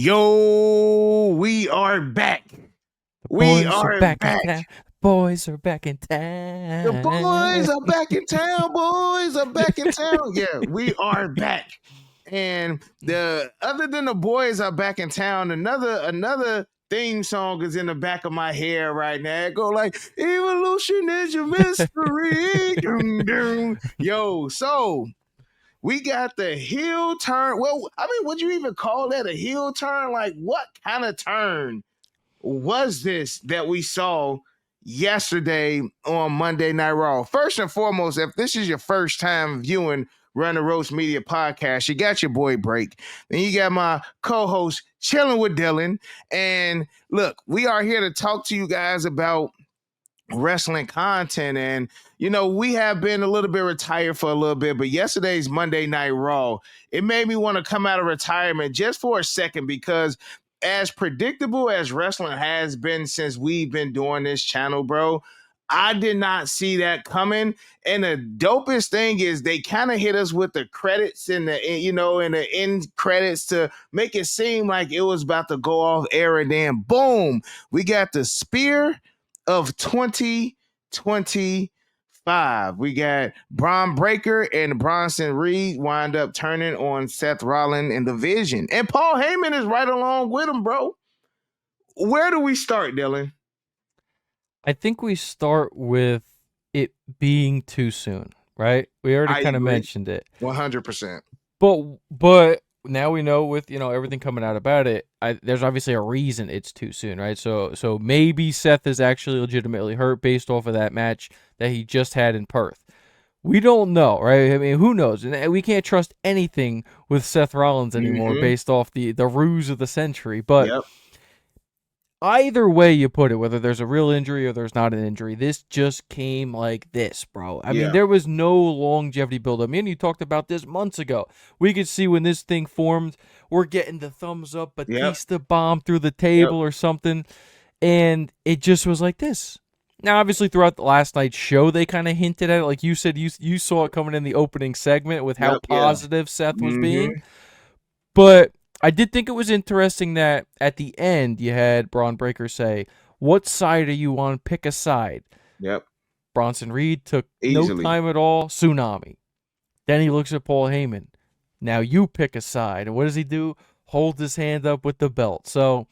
Yo, we are back. We Boys are are back in back. town. Boys are back in The boys town. are back in town. Boys are back in town. Yeah, we are back. And the other than the boys are back in town, another theme song is in the back of my head right now. It go like evolution is your mystery. Doom, doom. Yo, so we got the heel turn. Well, I mean, would you even call that a heel turn? Like, what kind of turn was this that we saw yesterday on Monday Night Raw? First and foremost, if this is your first time viewing Run the Roast Media podcast, you got your boy Break. Then you got my co-host Chilling with Dylan. And look, we are here to talk to you guys about wrestling content. And we have been a little bit retired for a little bit, but yesterday's Monday Night Raw, it made me want to come out of retirement just for a second, because as predictable as wrestling has been since we've been doing this channel, bro, I did not see that coming. And the dopest thing is they kind of hit us with the credits and the end credits to make it seem like it was about to go off air, and then boom, we got the spear of 2025. We got Braun Breaker and Bronson Reed wind up turning on Seth Rollins in the Vision. And Paul Heyman is right along with him, bro. Where do we start, Dylan? I think we start with it being too soon, right? We already kind of mentioned it. 100%. But now we know with everything coming out about it, there's obviously a reason it's too soon, right? So maybe Seth is actually legitimately hurt based off of that match that he just had in Perth. We don't know, right? I mean, who knows? And we can't trust anything with Seth Rollins anymore based off the ruse of the century. But either way you put it, whether there's a real injury or there's not an injury, this just came like this, bro. I mean, there was no longevity build-up. I mean, you talked about this months ago. We could see when this thing formed, we're getting the thumbs up, Batista bomb through the table or something, and it just was like this. Now, obviously, throughout the last night's show, they kind of hinted at it. Like you said, you saw it coming in the opening segment with how positive Seth was being. But I did think it was interesting that at the end, you had Braun Breaker say, "What side are you on? Pick a side." Yep. Bronson Reed took no time at all. Tsunami. Then he looks at Paul Heyman. Now you pick a side. And what does he do? Holds his hand up with the belt. So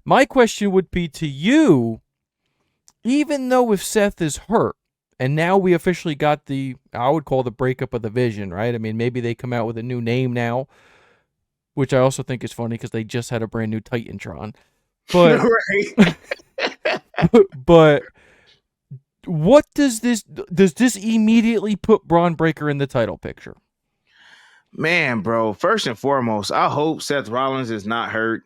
my question would be to you, even though if Seth is hurt, and now we officially got I would call the breakup of the Vision, right? I mean, maybe they come out with a new name now, which I also think is funny because they just had a brand new Titantron. But, but what does this immediately put Braun Breaker in the title picture? Man, bro, first and foremost, I hope Seth Rollins is not hurt.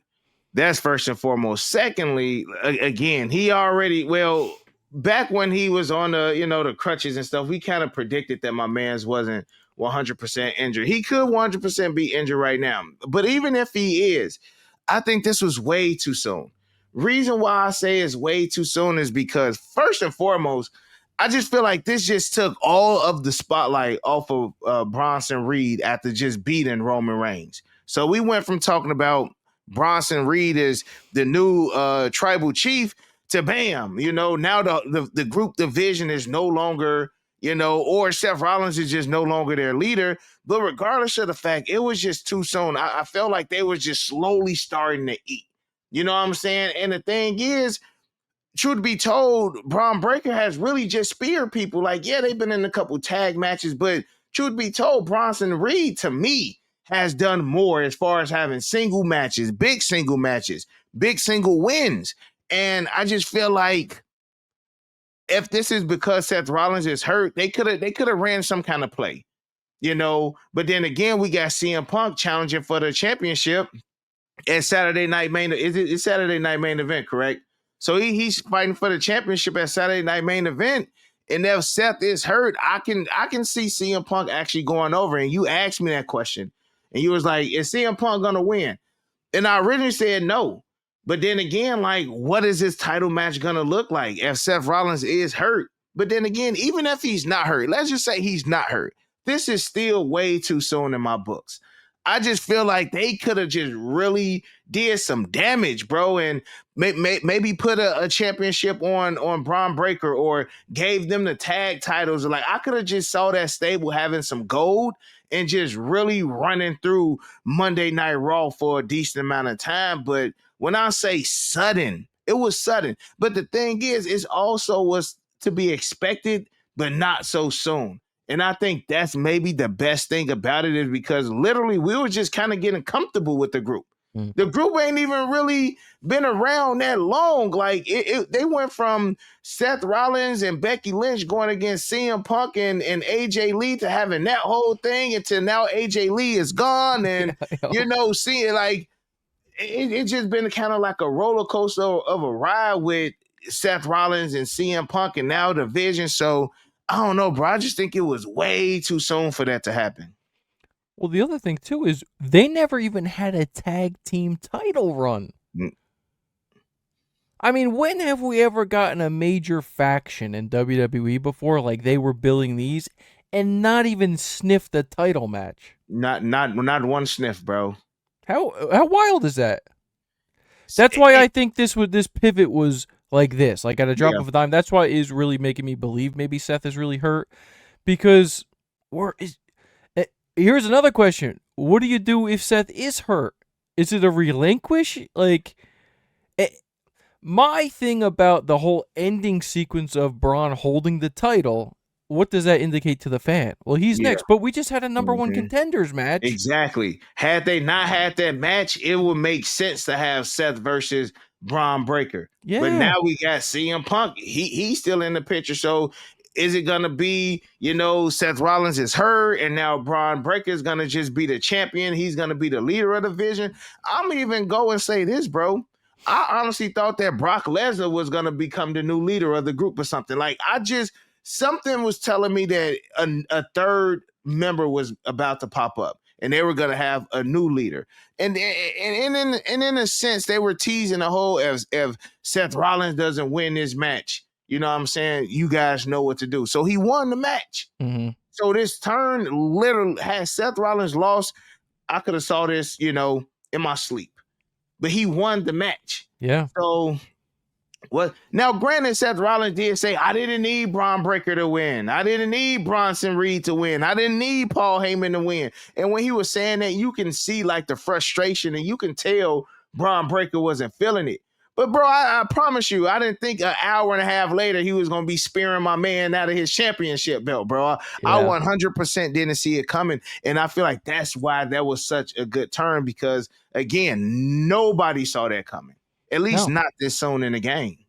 That's first and foremost. Secondly, again, he already, back when he was on the crutches and stuff, we kind of predicted that my man's wasn't 100% injured. He could 100% be injured right now. But even if he is, I think this was way too soon. Reason why I say it's way too soon is because, first and foremost, I just feel like this just took all of the spotlight off of Bronson Reed after just beating Roman Reigns. So we went from talking about Bronson Reed as the new tribal chief to bam, now the group division is no longer, or Seth Rollins is just no longer their leader. But regardless of the fact, it was just too soon. I felt like they was just slowly starting to eat. You know what I'm saying? And the thing is, truth be told, Braun Breaker has really just speared people. Like, yeah, they've been in a couple tag matches, but truth be told, Bronson Reed, to me, has done more as far as having single matches, big single wins. And I just feel like if this is because Seth Rollins is hurt, they could have ran some kind of play, But then again, we got CM Punk challenging for the championship at Saturday Night Main. It's Saturday Night Main Event, correct? So he's fighting for the championship at Saturday Night Main Event. And if Seth is hurt, I can see CM Punk actually going over. And you asked me that question. And you was like, is CM Punk going to win? And I originally said no. But then again, like, what is this title match going to look like if Seth Rollins is hurt? But then again, even if he's not hurt, let's just say he's not hurt, this is still way too soon in my books. I just feel like they could have just really did some damage, bro, and maybe put a championship on Braun Breaker or gave them the tag titles. Like I could have just saw that stable having some gold and just really running through Monday Night Raw for a decent amount of time. But when I say sudden, it was sudden. But the thing is, it also was to be expected, but not so soon. And I think that's maybe the best thing about it is because literally we were just kind of getting comfortable with the group. The group ain't even really been around that long. Like they went from Seth Rollins and Becky Lynch going against CM Punk and AJ Lee to having that whole thing until now AJ Lee is gone. And, seeing like it just been kind of like a roller coaster of a ride with Seth Rollins and CM Punk and now the Vision. So I don't know, bro. I just think it was way too soon for that to happen. Well, the other thing, too, is they never even had a tag team title run. I mean, when have we ever gotten a major faction in WWE before? Like, they were billing these and not even sniffed a title match. Not one sniff, bro. How wild is that? That's why I think this pivot was like this, like at a drop of a dime. That's why it is really making me believe maybe Seth is really hurt. Because here's another question: what do you do if Seth is hurt? Is it a relinquish? Like, my thing about the whole ending sequence of Braun holding the title. What does that indicate to the fan? Well, he's next, but we just had a number one contenders match. Exactly. Had they not had that match, it would make sense to have Seth versus Braun Breaker. Yeah. But now we got CM Punk. He's still in the picture. So is it going to be, Seth Rollins is hurt and now Braun Breaker is going to just be the champion. He's going to be the leader of the division. I'm even go and say this, bro. I honestly thought that Brock Lesnar was going to become the new leader of the group or something. Like something was telling me that a third member was about to pop up and they were going to have a new leader. And in a sense, they were teasing the whole if Seth Rollins doesn't win this match, you know what I'm saying? You guys know what to do. So he won the match. Mm-hmm. So this turn literally had Seth Rollins lost. I could have saw this, in my sleep, but he won the match. Yeah. So what? Now, granted, Seth Rollins did say, I didn't need Braun Breaker to win. I didn't need Bronson Reed to win. I didn't need Paul Heyman to win. And when he was saying that, you can see like the frustration and you can tell Braun Breaker wasn't feeling it. But, bro, I promise you, I didn't think an hour and a half later he was going to be spearing my man out of his championship belt, bro. I 100% didn't see it coming. And I feel like that's why that was such a good turn because, again, nobody saw that coming. At least not this soon in the game.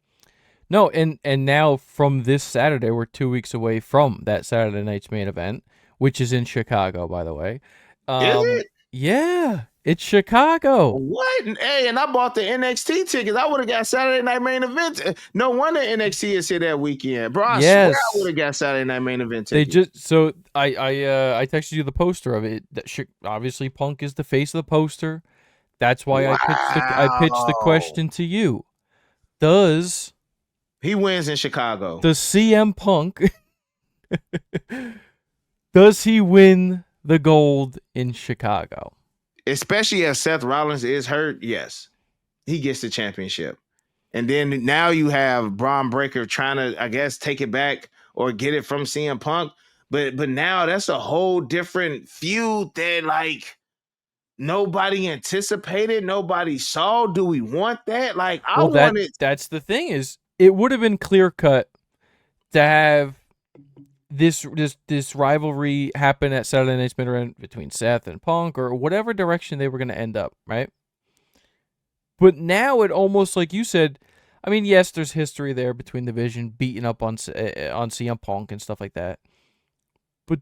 No, and now from this Saturday, we're 2 weeks away from that Saturday night's main event, which is in Chicago, by the way. Is it? Yeah, it's Chicago. What? Hey, and I bought the NXT tickets. I would have got Saturday night main event. No wonder NXT is here that weekend, bro. I swear I would have got Saturday night main event tickets. I texted you the poster of it. Obviously, Punk is the face of the poster. That's why I pitched the question to you. Does he wins in Chicago? Does CM Punk does he win the gold in Chicago? Especially if Seth Rollins is hurt, yes, he gets the championship. And then now you have Braun Breaker trying to, I guess, take it back or get it from CM Punk. But now that's a whole different feud that like nobody anticipated, nobody saw. Do we want that? Like that's the thing is it would have been clear cut to have this rivalry happen at Saturday Night's Main Event between Seth and Punk or whatever direction they were going to end up, right? But now it almost like you said, I mean, yes, there's history there between the Vision beating up on CM Punk and stuff like that. But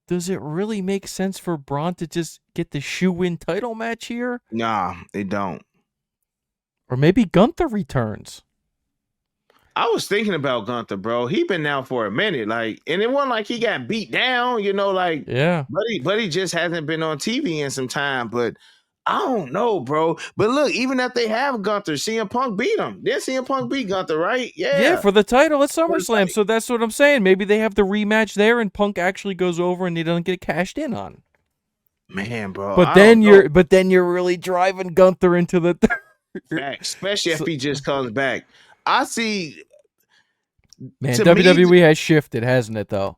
does it really make sense for Braun to just get the shoe-in title match here? Nah, it don't. Or maybe Gunther returns. I was thinking about Gunther, bro. He been down for a minute, like, and it wasn't like he got beat down, like, yeah. But he just hasn't been on TV in some time. But I don't know, bro. But look, even if they have Gunther, CM Punk beat him. Then CM Punk beat Gunther, right? Yeah, for the title at SummerSlam. So that's what I'm saying. Maybe they have the rematch there, and Punk actually goes over, and he doesn't get cashed in on. Man, bro. But I then don't you're really driving Gunther into the third. know. Especially So- if he just comes back. I see. Man, To me, WWE has shifted, hasn't it? Though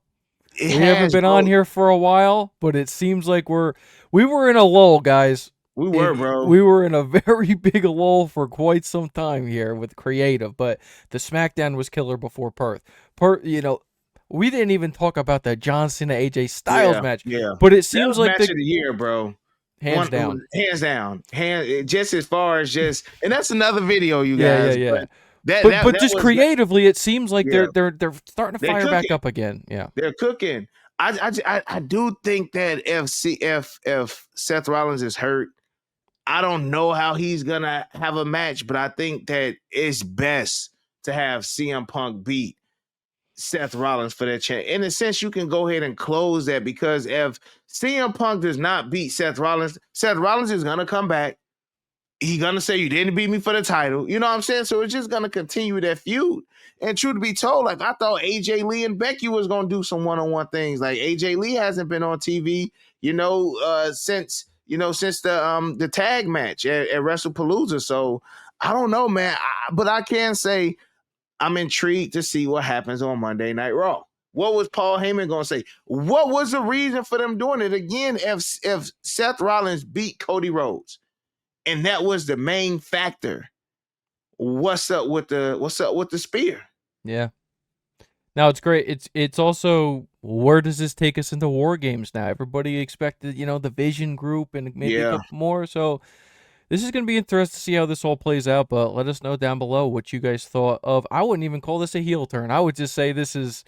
it we haven't has, been on bro. here for a while, but it seems like we were in a lull, guys. We were, bro. We were in a very big lull for quite some time here with creative, but the SmackDown was killer before Perth. We didn't even talk about that John Cena AJ Styles match, Yeah. but it That seems was like match of the year, bro. hands down. Hands down. Just as far as just, and that's another video, you Yeah, guys. yeah. But But just creatively, it seems like Yeah. they're starting to They're fire back cooking. up again. Yeah, they're cooking. I do think that if Seth Rollins is hurt, I don't know how he's gonna have a match, but I think that it's best to have CM Punk beat Seth Rollins for that chance. In a sense, you can go ahead and close that, because if CM Punk does not beat Seth Rollins is gonna come back. He's gonna say, you didn't beat me for the title. You know what I'm saying? So it's just gonna continue that feud. And true to be told, like, I thought AJ Lee and Becky was gonna do some one-on-one things. Like, AJ Lee hasn't been on TV, since the tag match at WrestlePalooza. So I don't know, man. But I can say I'm intrigued to see what happens on Monday Night Raw. What was Paul Heyman gonna say? What was the reason for them doing it? Again, if Seth Rollins beat Cody Rhodes, and that was the main factor, what's up with the spear? yeah. Now it's great. It's also, where does this take us into War Games now? Everybody expected, the Vision Group and maybe a Yeah. couple more. So this is going to be interesting to see how this all plays out. But let us know down below what you guys thought of. I wouldn't even call this a heel turn. I would just say this is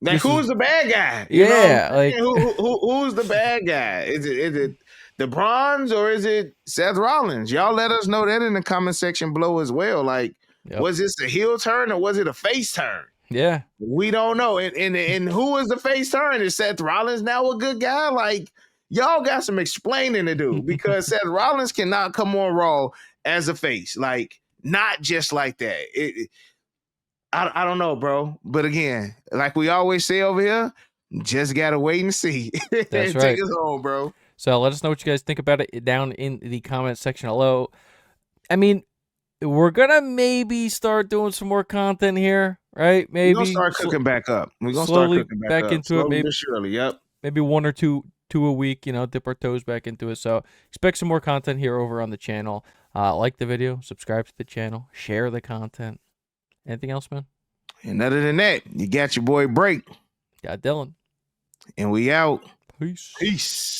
Like, who's the bad guy? Yeah, like who's the bad guy? Is it the Bronze, or is it Seth Rollins? Y'all let us know that in the comment section below as well. Like, Yep. was this a heel turn or was it a face turn? Yeah. We don't know. And who is the face turn? Is Seth Rollins now a good guy? Like, y'all got some explaining to do, because Seth Rollins cannot come on Raw as a face. Like, not just like that. I don't know, bro. But again, like we always say over here, just gotta wait and see. That's right. Take us home, bro. So let us know what you guys think about it down in the comment section below. I mean, we're gonna maybe start doing some more content here, right? Maybe we're gonna start cooking back up. We're gonna slowly start cooking back up into it. Maybe but surely. Yep. Maybe one or two a week. Dip our toes back into it. So expect some more content here over on the channel. Like the video, subscribe to the channel, share the content. Anything else, man? And other than that, you got your boy Break. Got Dylan. And we out. Peace. Peace.